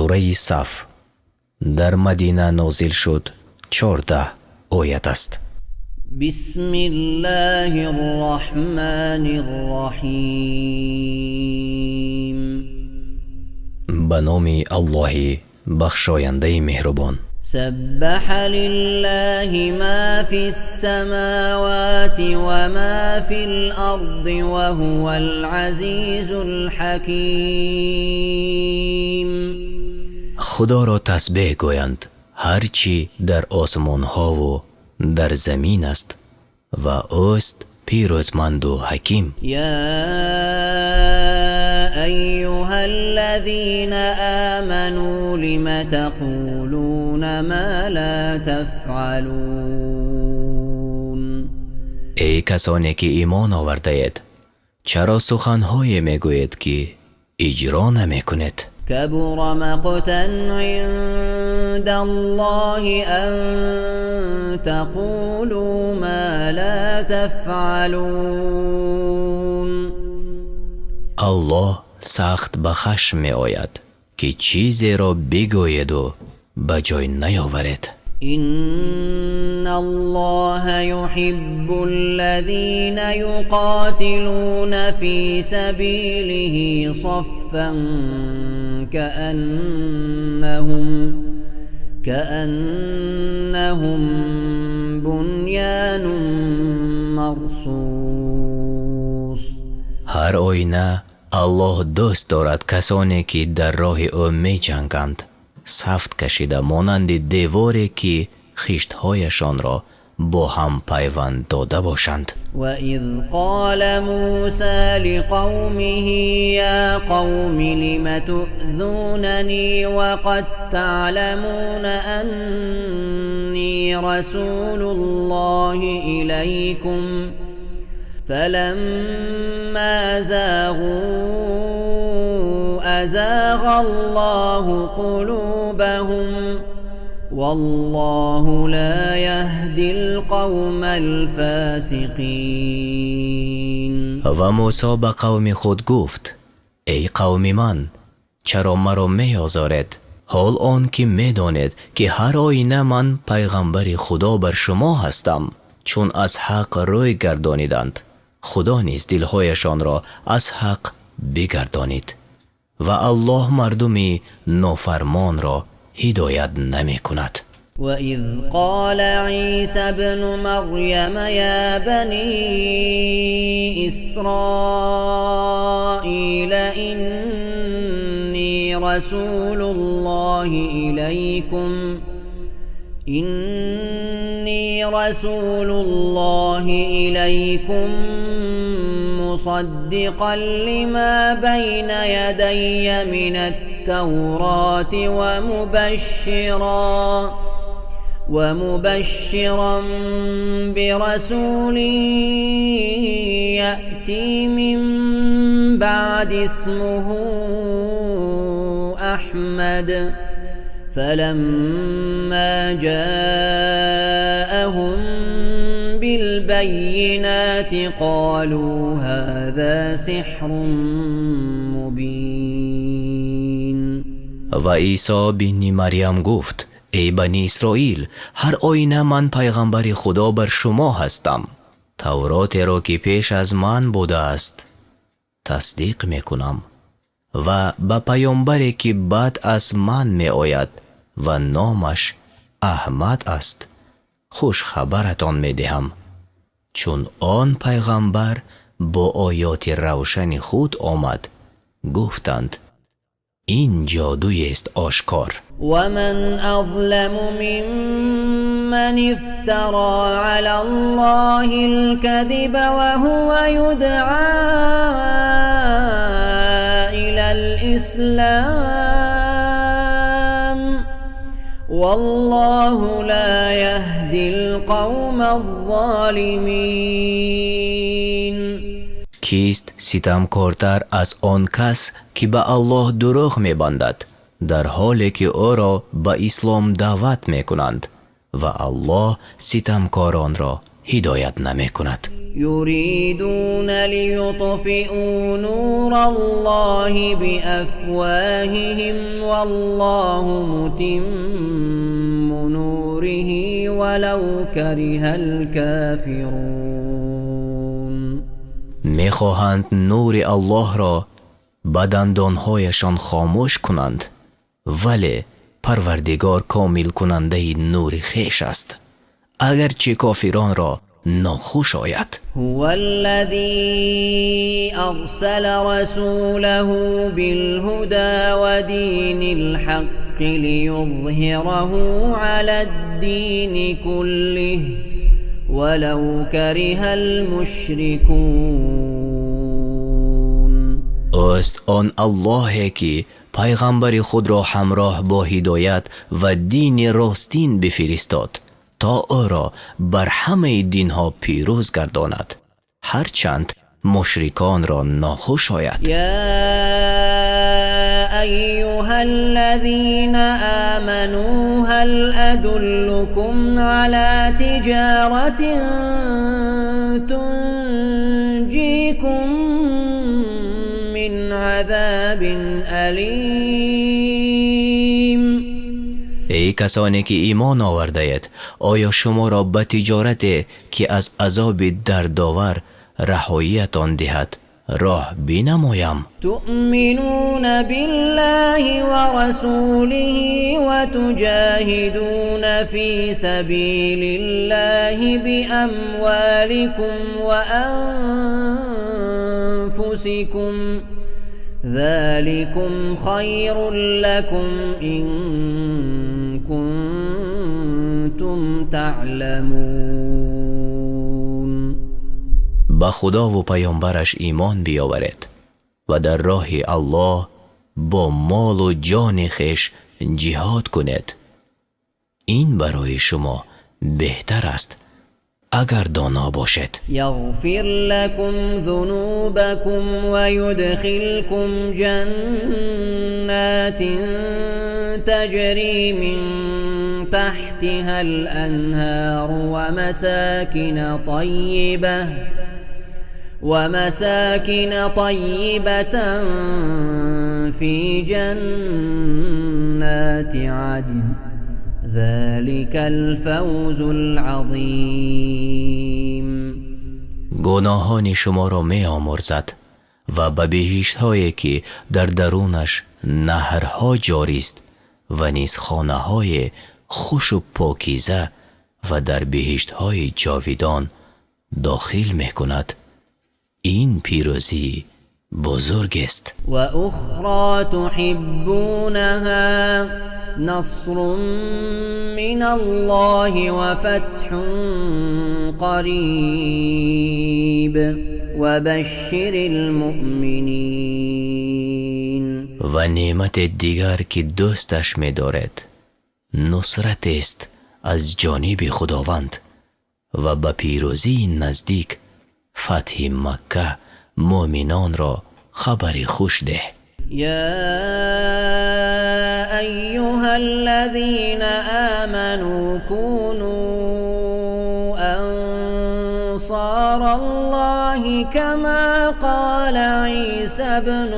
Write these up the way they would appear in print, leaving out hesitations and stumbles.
سوره صف در مدینه نازل شد 14 آیت است. بسم الله الرحمن الرحیم. به نام الله بخشاینده مهربان. سبح لله ما في السماوات وما في الأرض وهو العزيز الحكيم. خدا را تسبیح گویند هرچی در آسمان ها و در زمین است و اوست پیروزمند و حکیم. یا ایها الذین آمنوا لم تقولون ما لا تفعلون. ای کسانی که ایمان آورده اید چرا سخنهای میگویید که اجرا نمیکنید؟ كبر مقتا عند الله أن تقولوا ما لا تفعلون. الله سخت به خشم می آید که چیزی را بگوید و به جای نیاورید. إن الله يحب الذين يقاتلون في سبيله صفا كأنهم بنيان مرصوص. هر آینه الله دوست دارد کسانی که در راه او می جنگند صف کشیده مانند دیواری که خشتهایشان را با هم پیوند داده باشند. و اذ قال موسی لقومه یا قوم لم تؤذوننی وقد تعلمون انی رسول الله الیکم فلما زاغوا ازاغ الله قلوبهم والله لا يهدي القوم الفاسقين. و موسی به قوم خود گفت ای قوم من چرا مرا می آزارید حال آن که می دانید که هر آینه من پیغمبر خدا بر شما هستم. چون از حق روی گردانیدند خدا نیز دلهایشان را از حق بگردانید و الله مردمی نافرمان را هدایت نمی کند. و اذ قال عیسی ابن مریم یا بنی اسرائیل انی رسول الله إليكم مصدقا لما بين يدي من التوراة ومبشرا برسول يأتي من بعد اسمه أحمد فلما جاءهم بالبينات قالوا هذا سحر مبين. و عیسی بن مریم گفت ای بنی اسرائیل هر آینه من پیغمبر خدا بر شما هستم. تورات را که پیش از من بوده است تصدیق میکنم و به پیامبری که بعد از من می آید و نامش احمد است خوش خبرتان می دهم. چون آن پیغمبر با آیات روشن خود آمد گفتند این جادوی است آشکار. ومن اظلم ممن افترى على الله الكذب وهو يدعى إلى الإسلام والله لا يهدي القوم الظالمين. کیست ستمکارتر از آن کس که به الله دروغ می‌بندد در حالی که او را به اسلام دعوت می‌کنند و الله ستمکاران را هدایت نمی کند. يريدون ليطفئوا نور الله بأفواههم والله متم نوره ولو كره الكافرون. میخواهند نور الله را به دندانهایشان خاموش کنند، ولی پروردگار کامل کننده نور خویش است، اگرچه کافران را ناخوش آید. هو الذي أرسل رسوله بالهدى ودين الحق ليظهره على الدين كله ولو كره المشركون. است آن الله که پیغمبر خود را همراه با هدایت و دین راستین بفرستاد تا او را بر همه دینها پیروز گرداند، هرچند مشرکان را ناخوش آید. يا أيها الذين آمنوا هل أدلكم على تجارة تنجيكم من عذاب أليم. ای کسانی که ایمان آورده اید، آیا شما را به تجارت که از عذاب دردآور رهاییتان دهد راه بینمایم؟ تؤمنون بالله ورسوله وتجاهدون في سبيل الله بأموالكم وأنفسكم ذلكم خير لكم إن كنتم تعلمون. به خدا و پیامبرش ایمان بیاورید و در راه الله با مال و جان خویش جهاد کنید، این برای شما بهتر است اگر دانا باشد. یغفر لكم ذنوبكم ويدخلكم جنات تجري من تحتها الأنهار ومساكن طيبة في جنات عدن ذلك الفوز العظیم. گناهان شما را می آمرزد و به بهشت هایی که در درونش نهرها جاری است و نیز خانه های خوش و پاکیزه و در بهشت های جاویدان داخل می کند. این پیروزی بزرگ است. و اخرى تحبونها نصر من الله و فتح قریب و بشر المؤمنین. و نعمت دیگر که دوستش می دارد نصرت است از جانب خداوند و به پیروزی نزدیک، فتح مکه مؤمنان را خبر خوش ده. يا أيها الذين آمنوا كونوا أنصار الله كما قال عيسى ابن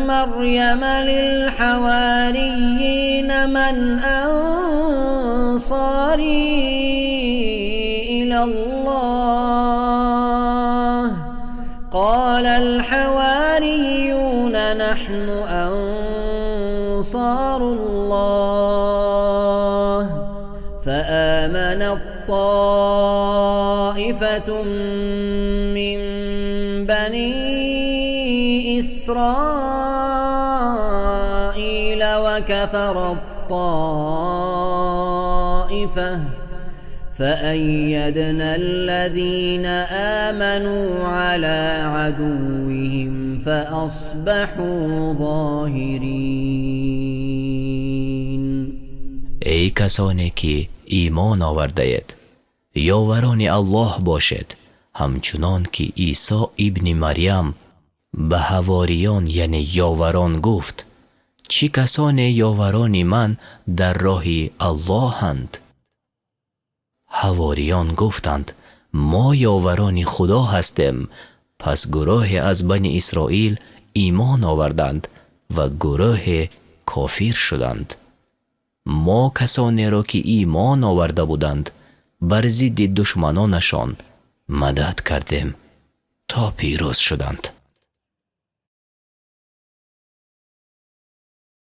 مريم للحواريين من أنصاري إلى الله قال الحواريون نحن أنصار الله فآمنت طائفة من بني إسرائيل وكفرت طائفة فأيدنا الذين آمنوا على عدوهم فأصبحوا ظاهرين. ای کسانی که ایمان آورده اید، یاوران الله باشد، همچنان که عیسی ابن مریم به حواریان یعنی یاوران گفت چی کسان یاوران من در راه الله اند؟ حواریان گفتند ما یاوران خدا هستیم. پس گروه از بنی اسرائیل ایمان آوردند و گروه کافر شدند. ما کسانی را که ایمان آورده بودند بر ضد دشمنانشان مدد کردیم تا پیروز شدند.